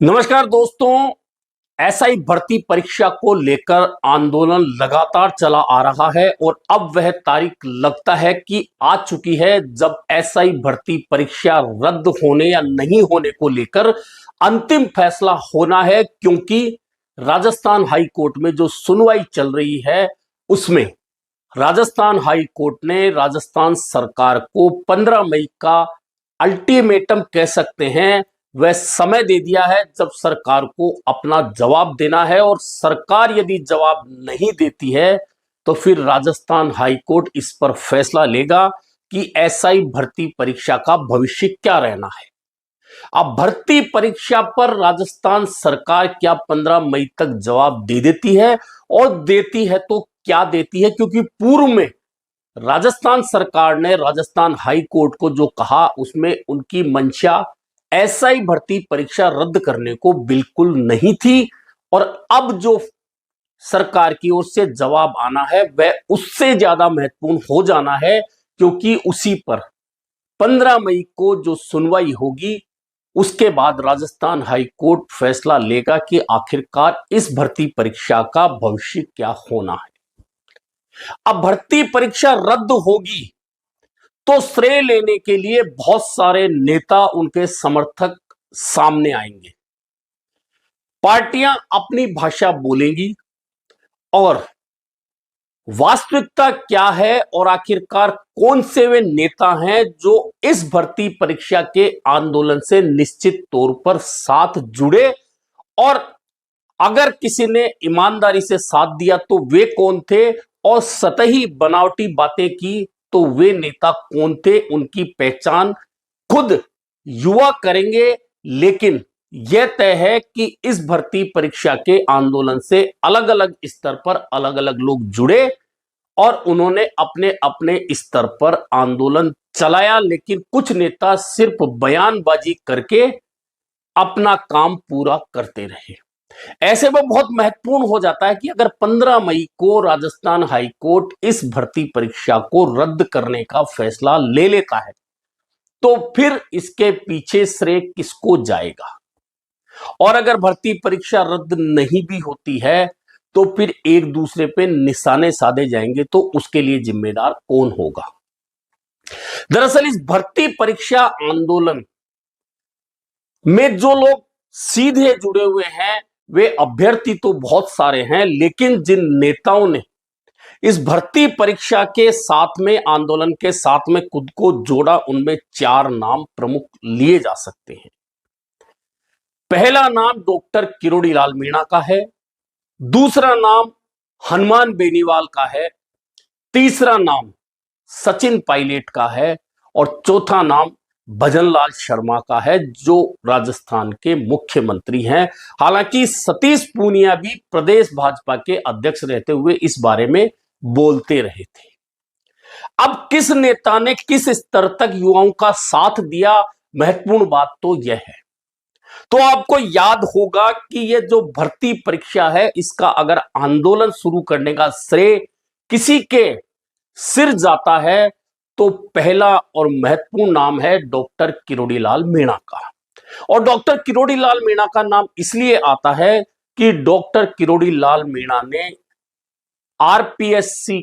नमस्कार दोस्तों। एसआई भर्ती परीक्षा को लेकर आंदोलन लगातार चला आ रहा है और अब वह तारीख लगता है कि आ चुकी है जब एसआई भर्ती परीक्षा रद्द होने या नहीं होने को लेकर अंतिम फैसला होना है, क्योंकि राजस्थान हाई कोर्ट में जो सुनवाई चल रही है उसमें राजस्थान हाई कोर्ट ने राजस्थान सरकार को 15 मई का अल्टीमेटम कह सकते हैं वह समय दे दिया है जब सरकार को अपना जवाब देना है। और सरकार यदि जवाब नहीं देती है तो फिर राजस्थान हाई कोर्ट इस पर फैसला लेगा कि एसआई भर्ती परीक्षा का भविष्य क्या रहना है। अब भर्ती परीक्षा पर राजस्थान सरकार क्या 15 मई तक जवाब दे देती है, और देती है तो क्या देती है, क्योंकि पूर्व में राजस्थान सरकार ने राजस्थान हाई कोर्ट को जो कहा उसमें उनकी मंशा एसआई भर्ती परीक्षा रद्द करने को बिल्कुल नहीं थी। और अब जो सरकार की ओर से जवाब आना है वह उससे ज्यादा महत्वपूर्ण हो जाना है, क्योंकि उसी पर 15 मई को जो सुनवाई होगी उसके बाद राजस्थान हाई कोर्ट फैसला लेगा कि आखिरकार इस भर्ती परीक्षा का भविष्य क्या होना है। अब भर्ती परीक्षा रद्द होगी तो श्रेय लेने के लिए बहुत सारे नेता, उनके समर्थक सामने आएंगे। पार्टियां अपनी भाषा बोलेंगी और वास्तविकता क्या है और आखिरकार कौन से वे नेता हैं जो इस भर्ती परीक्षा के आंदोलन से निश्चित तौर पर साथ जुड़े, और अगर किसी ने ईमानदारी से साथ दिया तो वे कौन थे, और सतही बनावटी बातें की तो वे नेता कौन थे, उनकी पहचान खुद युवा करेंगे। लेकिन यह तय है कि इस भर्ती परीक्षा के आंदोलन से अलग अलग स्तर पर अलग अलग लोग जुड़े और उन्होंने अपने अपने स्तर पर आंदोलन चलाया, लेकिन कुछ नेता सिर्फ बयानबाजी करके अपना काम पूरा करते रहे। ऐसे में बहुत महत्वपूर्ण हो जाता है कि अगर 15 मई को राजस्थान हाई कोर्ट इस भर्ती परीक्षा को रद्द करने का फैसला ले लेता है तो फिर इसके पीछे श्रेय किसको जाएगा, और अगर भर्ती परीक्षा रद्द नहीं भी होती है तो फिर एक दूसरे पे निशाने साधे जाएंगे, तो उसके लिए जिम्मेदार कौन होगा। दरअसल इस भर्ती परीक्षा आंदोलन में जो लोग सीधे जुड़े हुए हैं वे अभ्यर्थी तो बहुत सारे हैं, लेकिन जिन नेताओं ने इस भर्ती परीक्षा के साथ में, आंदोलन के साथ में खुद को जोड़ा, उनमें 4 नाम प्रमुख लिए जा सकते हैं। पहला नाम डॉक्टर किरोड़ी लाल मीणा का है, दूसरा नाम हनुमान बेनीवाल का है, तीसरा नाम सचिन पायलट का है, और चौथा नाम भजनलाल शर्मा का है जो राजस्थान के मुख्यमंत्री हैं। हालांकि सतीश पूनिया भी प्रदेश भाजपा के अध्यक्ष रहते हुए इस बारे में बोलते रहे थे। अब किस नेता ने किस स्तर तक युवाओं का साथ दिया, महत्वपूर्ण बात तो यह है। तो आपको याद होगा कि यह जो भर्ती परीक्षा है इसका अगर आंदोलन शुरू करने का श्रेय किसी के सिर जाता है तो पहला और महत्वपूर्ण नाम है डॉक्टर किरोड़ी लाल मीणा का। और डॉक्टर किरोड़ी लाल मीणा का नाम इसलिए आता है कि डॉक्टर किरोड़ी लाल मीणा ने आरपीएससी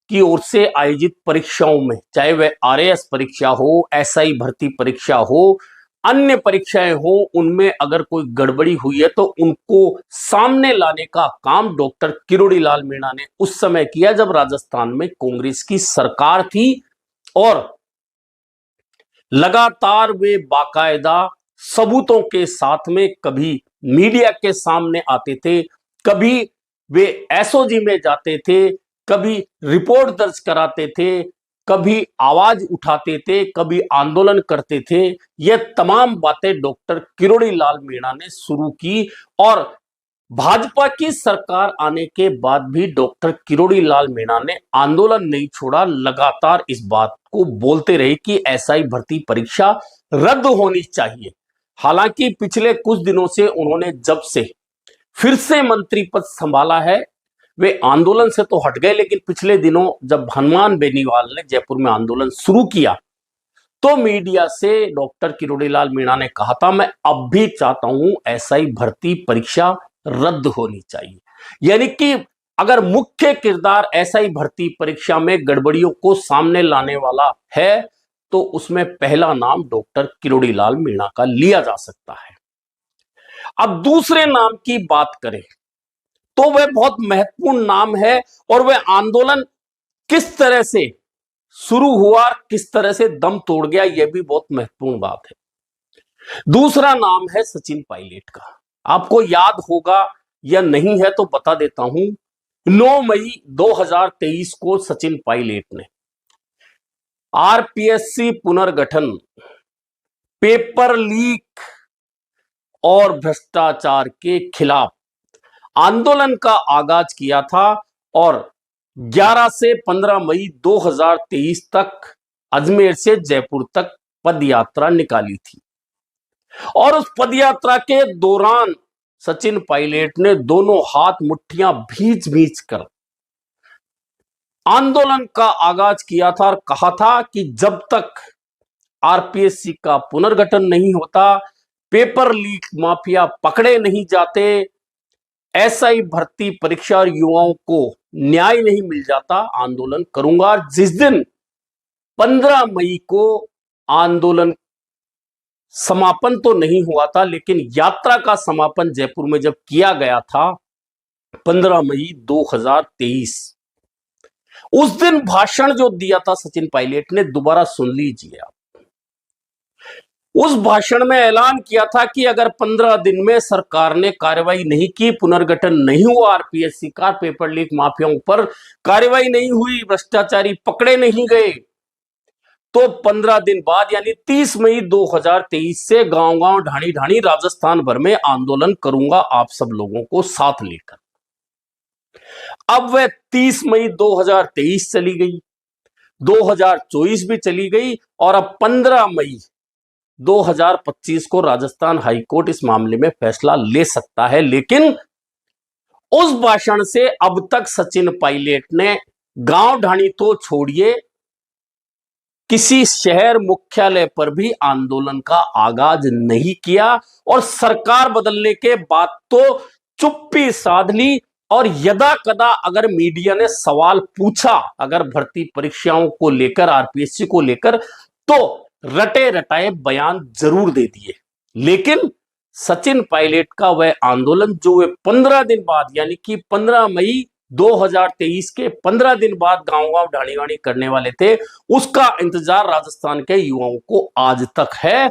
की ओर से आयोजित परीक्षाओं में, चाहे वह आरएएस परीक्षा हो, एसआई भर्ती परीक्षा हो, अन्य परीक्षाएं हो, उनमें अगर कोई गड़बड़ी हुई है तो उनको सामने लाने का काम डॉक्टर किरोड़ी लाल मीणा ने उस समय किया जब राजस्थान में कांग्रेस की सरकार थी। और लगातार वे बाकायदा सबूतों के साथ में कभी मीडिया के सामने आते थे, कभी वे एसओजी में जाते थे, कभी रिपोर्ट दर्ज कराते थे, कभी आवाज उठाते थे, कभी आंदोलन करते थे। यह तमाम बातें डॉक्टर किरोड़ी लाल मीणा ने शुरू की, और भाजपा की सरकार आने के बाद भी डॉक्टर किरोड़ी लाल मीणा ने आंदोलन नहीं छोड़ा, लगातार इस बात को बोलते रहे कि एसआई भर्ती परीक्षा रद्द होनी चाहिए। हालांकि पिछले कुछ दिनों से उन्होंने जब से फिर से मंत्री पद संभाला है वे आंदोलन से तो हट गए, लेकिन पिछले दिनों जब हनुमान बेनीवाल ने जयपुर में आंदोलन शुरू किया तो मीडिया से डॉक्टर किरोड़ीलाल मीणा ने कहा था, मैं अब भी चाहता हूं एसआई भर्ती परीक्षा रद्द होनी चाहिए। यानी कि अगर मुख्य किरदार एसआई भर्ती परीक्षा में गड़बड़ियों को सामने लाने वाला है तो उसमें पहला नाम डॉक्टर किरोड़ीलाल मीणा का लिया जा सकता है। अब दूसरे नाम की बात करें तो वह बहुत महत्वपूर्ण नाम है और वह आंदोलन किस तरह से शुरू हुआ, किस तरह से दम तोड़ गया, यह भी बहुत महत्वपूर्ण बात है। दूसरा नाम है सचिन पायलट का। आपको याद होगा या नहीं है तो बता देता हूं, 9 मई 2023 को सचिन पायलट ने आरपीएससी पुनर्गठन, पेपर लीक और भ्रष्टाचार के खिलाफ आंदोलन का आगाज किया था और 11 से 15 मई 2023 तक अजमेर से जयपुर तक पदयात्रा निकाली थी। और उस पदयात्रा के दौरान सचिन पायलट ने दोनों हाथ मुट्ठियां भींच भींच कर आंदोलन का आगाज किया था और कहा था कि जब तक आरपीएससी का पुनर्गठन नहीं होता, पेपर लीक माफिया पकड़े नहीं जाते, एसआई भर्ती परीक्षा और युवाओं को न्याय नहीं मिल जाता, आंदोलन करूंगा। जिस दिन 15 मई को आंदोलन समापन तो नहीं हुआ था, लेकिन यात्रा का समापन जयपुर में जब किया गया था 15 मई 2023, उस दिन भाषण जो दिया था सचिन पायलट ने, दोबारा सुन लीजिए आप। उस भाषण में ऐलान किया था कि अगर 15 दिन में सरकार ने कार्रवाई नहीं की, पुनर्गठन नहीं हुआ आरपीएससी का, पेपर लीक माफियाओं पर कार्रवाई नहीं हुई, भ्रष्टाचारी पकड़े नहीं गए, तो 15 दिन बाद यानी 30 मई 2023 से गांव-गांव, ढाणी-ढाणी राजस्थान भर में आंदोलन करूंगा आप सब लोगों को साथ लेकर। अब वह 30 मई 2023 चली गई, 2024 भी चली गई और अब 15 मई 2025 को राजस्थान हाईकोर्ट इस मामले में फैसला ले सकता है। लेकिन उस भाषण से अब तक सचिन पायलट ने गांव ढाणी तो छोड़िए, किसी शहर मुख्यालय पर भी आंदोलन का आगाज नहीं किया और सरकार बदलने के बाद तो चुप्पी साध ली। और यदा कदा अगर मीडिया ने सवाल पूछा अगर भर्ती परीक्षाओं को लेकर, आरपीएससी को लेकर, तो रटे रटाए बयान जरूर दे दिए। लेकिन सचिन पायलट का वह आंदोलन जो वे 15 दिन बाद यानी कि 15 मई 2023 के 15 दिन बाद गांव-गांव, ढाणी-ढाणी करने वाले थे, उसका इंतजार राजस्थान के युवाओं को आज तक है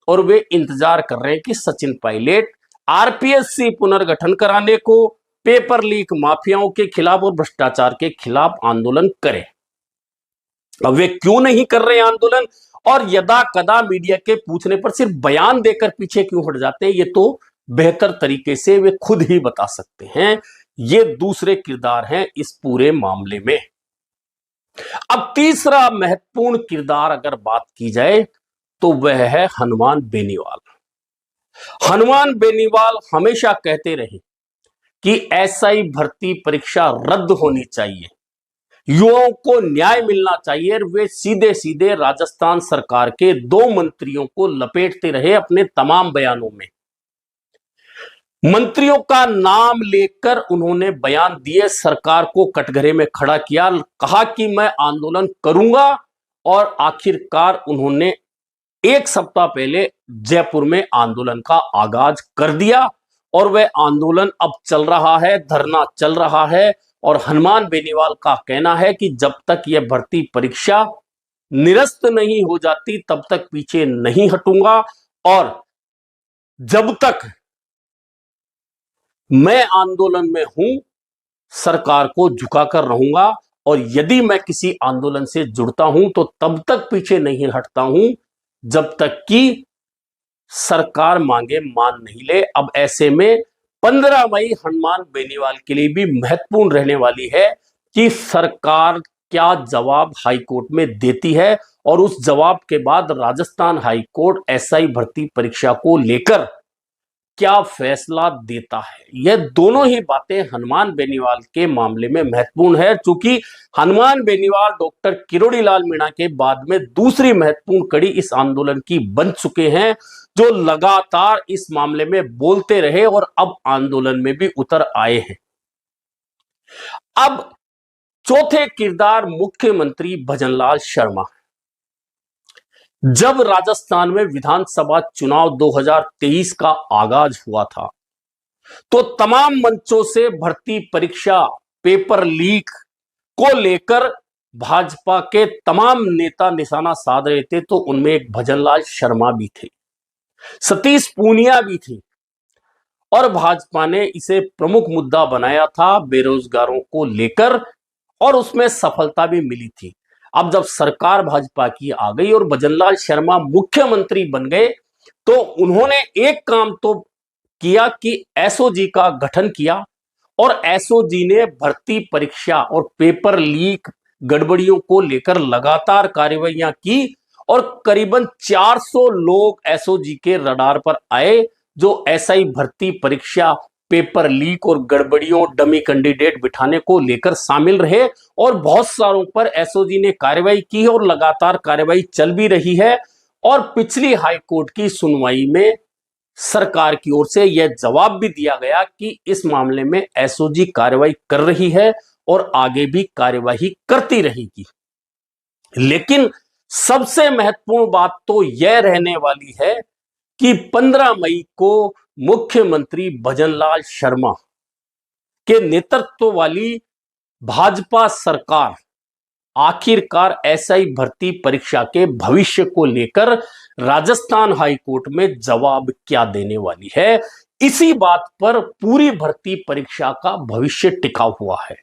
और वे इंतजार कर रहे हैं कि सचिन पायलट आरपीएससी पुनर्गठन कराने को, पेपर लीक माफियाओं के खिलाफ और भ्रष्टाचार के खिलाफ आंदोलन करें। अब वे क्यों नहीं कर रहे आंदोलन और यदा कदा मीडिया के पूछने पर सिर्फ बयान देकर पीछे क्यों हट जाते हैं, ये तो बेहतर तरीके से वे खुद ही बता सकते हैं। ये दूसरे किरदार हैं इस पूरे मामले में। अब तीसरा महत्वपूर्ण किरदार अगर बात की जाए तो वह है हनुमान बेनीवाल। हनुमान बेनीवाल हमेशा कहते रहे कि एसआई भर्ती परीक्षा रद्द होनी चाहिए, युवाओं को न्याय मिलना चाहिए। वे सीधे सीधे राजस्थान सरकार के 2 मंत्रियों को लपेटते रहे अपने तमाम बयानों में। मंत्रियों का नाम लेकर उन्होंने बयान दिए, सरकार को कटघरे में खड़ा किया, कहा कि मैं आंदोलन करूंगा और आखिरकार उन्होंने 1 सप्ताह पहले जयपुर में आंदोलन का आगाज कर दिया और वह आंदोलन अब चल रहा है, धरना चल रहा है। और हनुमान बेनीवाल का कहना है कि जब तक यह भर्ती परीक्षा निरस्त नहीं हो जाती तब तक पीछे नहीं हटूंगा और जब तक मैं आंदोलन में हूं सरकार को झुकाकर रहूंगा और यदि मैं किसी आंदोलन से जुड़ता हूं तो तब तक पीछे नहीं हटता हूं जब तक कि सरकार मांगे मान नहीं ले। अब ऐसे में 15 मई हनुमान बेनीवाल के लिए भी महत्वपूर्ण रहने वाली है कि सरकार क्या जवाब हाईकोर्ट में देती है और उस जवाब के बाद राजस्थान हाईकोर्ट एसआई भर्ती परीक्षा को लेकर क्या फैसला देता है। यह दोनों ही बातें हनुमान बेनीवाल के मामले में महत्वपूर्ण है, क्योंकि हनुमान बेनीवाल डॉक्टर किरोड़ी लाल मीणा के बाद में दूसरी महत्वपूर्ण कड़ी इस आंदोलन की बन चुके हैं, जो लगातार इस मामले में बोलते रहे और अब आंदोलन में भी उतर आए हैं। अब चौथे किरदार मुख्यमंत्री भजनलाल शर्मा। जब राजस्थान में विधानसभा चुनाव 2023 का आगाज हुआ था, तो तमाम मंचों से भर्ती परीक्षा पेपर लीक को लेकर भाजपा के तमाम नेता निशाना साध रहे थे। तो उनमें एक भजनलाल शर्मा भी थे, सतीश पूनिया भी थे, और भाजपा ने इसे प्रमुख मुद्दा बनाया था बेरोजगारों को लेकर, और उसमें सफलता भी मिली थी। अब जब सरकार भाजपा की आ गई और भजनलाल शर्मा मुख्यमंत्री बन गए, तो उन्होंने एक काम तो किया कि एसओजी का गठन किया, और एसओजी ने भर्ती परीक्षा और पेपर लीक गड़बड़ियों को लेकर लगातार कार्रवाइयां की, और करीबन 400 लोग एसओजी के रडार पर आए, जो एसआई भर्ती परीक्षा पेपर लीक और गड़बड़ियों डमी कैंडिडेट बिठाने को लेकर शामिल रहे। और बहुत सारों पर एसओजी ने कार्रवाई की और लगातार कार्रवाई चल भी रही है। और पिछली हाईकोर्ट की सुनवाई में सरकार की ओर से यह जवाब भी दिया गया कि इस मामले में एसओजी कार्रवाई कर रही है और आगे भी कार्यवाही करती रहेगी। लेकिन सबसे महत्वपूर्ण बात तो यह रहने वाली है कि 15 मई को मुख्यमंत्री भजनलाल शर्मा के नेतृत्व वाली भाजपा सरकार आखिरकार एसआई भर्ती परीक्षा के भविष्य को लेकर राजस्थान हाईकोर्ट में जवाब क्या देने वाली है। इसी बात पर पूरी भर्ती परीक्षा का भविष्य टिका हुआ है।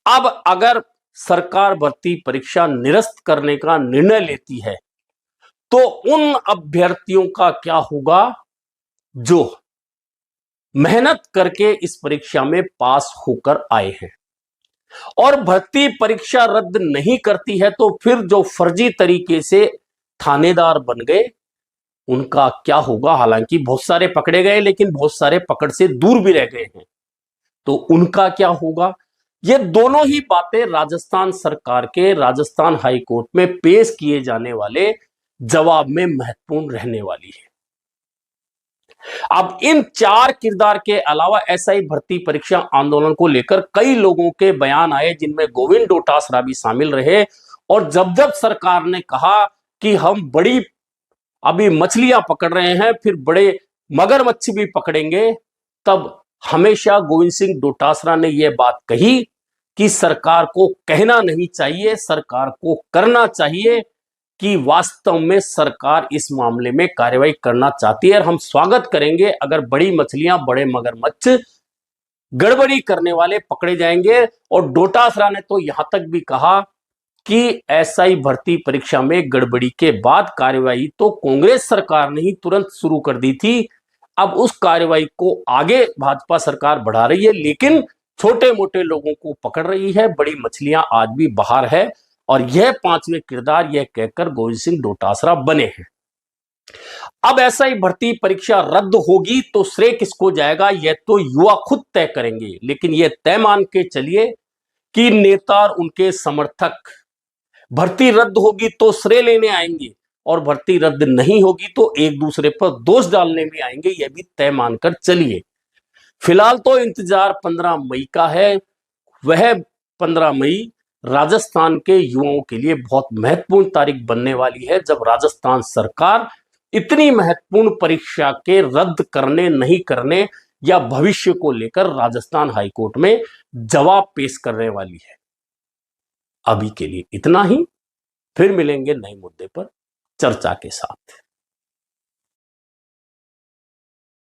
अब अगर सरकार भर्ती परीक्षा निरस्त करने का निर्णय लेती है, तो उन अभ्यर्थियों का क्या होगा जो मेहनत करके इस परीक्षा में पास होकर आए हैं। और भर्ती परीक्षा रद्द नहीं करती है, तो फिर जो फर्जी तरीके से थानेदार बन गए उनका क्या होगा। हालांकि बहुत सारे पकड़े गए, लेकिन बहुत सारे पकड़ से दूर भी रह गए हैं, तो उनका क्या होगा। ये दोनों ही बातें राजस्थान सरकार के राजस्थान हाईकोर्ट में पेश किए जाने वाले जवाब में महत्वपूर्ण रहने वाली है। अब इन चार किरदार के अलावा एसआई भर्ती परीक्षा आंदोलन को लेकर कई लोगों के बयान आए, जिनमें गोविंद डोटासरा भी शामिल रहे। और जब जब सरकार ने कहा कि हम बड़ी अभी मछलियां पकड़ रहे हैं, फिर बड़े मगरमच्छ भी पकड़ेंगे, तब हमेशा गोविंद सिंह डोटासरा ने यह बात कही कि सरकार को कहना नहीं चाहिए, सरकार को करना चाहिए कि वास्तव में सरकार इस मामले में कार्रवाई करना चाहती है। और हम स्वागत करेंगे अगर बड़ी मछलियां, बड़े मगरमच्छ, गड़बड़ी करने वाले पकड़े जाएंगे। और डोटासरा ने तो यहां तक भी कहा कि एसआई भर्ती परीक्षा में गड़बड़ी के बाद कार्रवाई तो कांग्रेस सरकार ने ही तुरंत शुरू कर दी थी, अब उस कार्रवाई को आगे भाजपा सरकार बढ़ा रही है, लेकिन छोटे मोटे लोगों को पकड़ रही है, बड़ी मछलियां आज भी बाहर है। और यह पांचवें किरदार यह कहकर गोविंद सिंह डोटासरा बने हैं। अब ऐसा ही भर्ती परीक्षा रद्द होगी तो श्रेय किसको जाएगा, यह तो युवा खुद तय करेंगे। लेकिन यह तय मान के चलिए कि नेता और उनके समर्थक भर्ती रद्द होगी तो श्रेय लेने आएंगे, और भर्ती रद्द नहीं होगी तो एक दूसरे पर दोष डालने भी आएंगे, यह भी तय मानकर चलिए। फिलहाल तो इंतजार 15 मई का है। वह 15 मई राजस्थान के युवाओं के लिए बहुत महत्वपूर्ण तारीख बनने वाली है, जब राजस्थान सरकार इतनी महत्वपूर्ण परीक्षा के रद्द करने नहीं करने या भविष्य को लेकर राजस्थान हाईकोर्ट में जवाब पेश करने वाली है। अभी के लिए इतना ही, फिर मिलेंगे नए मुद्दे पर चर्चा के साथ।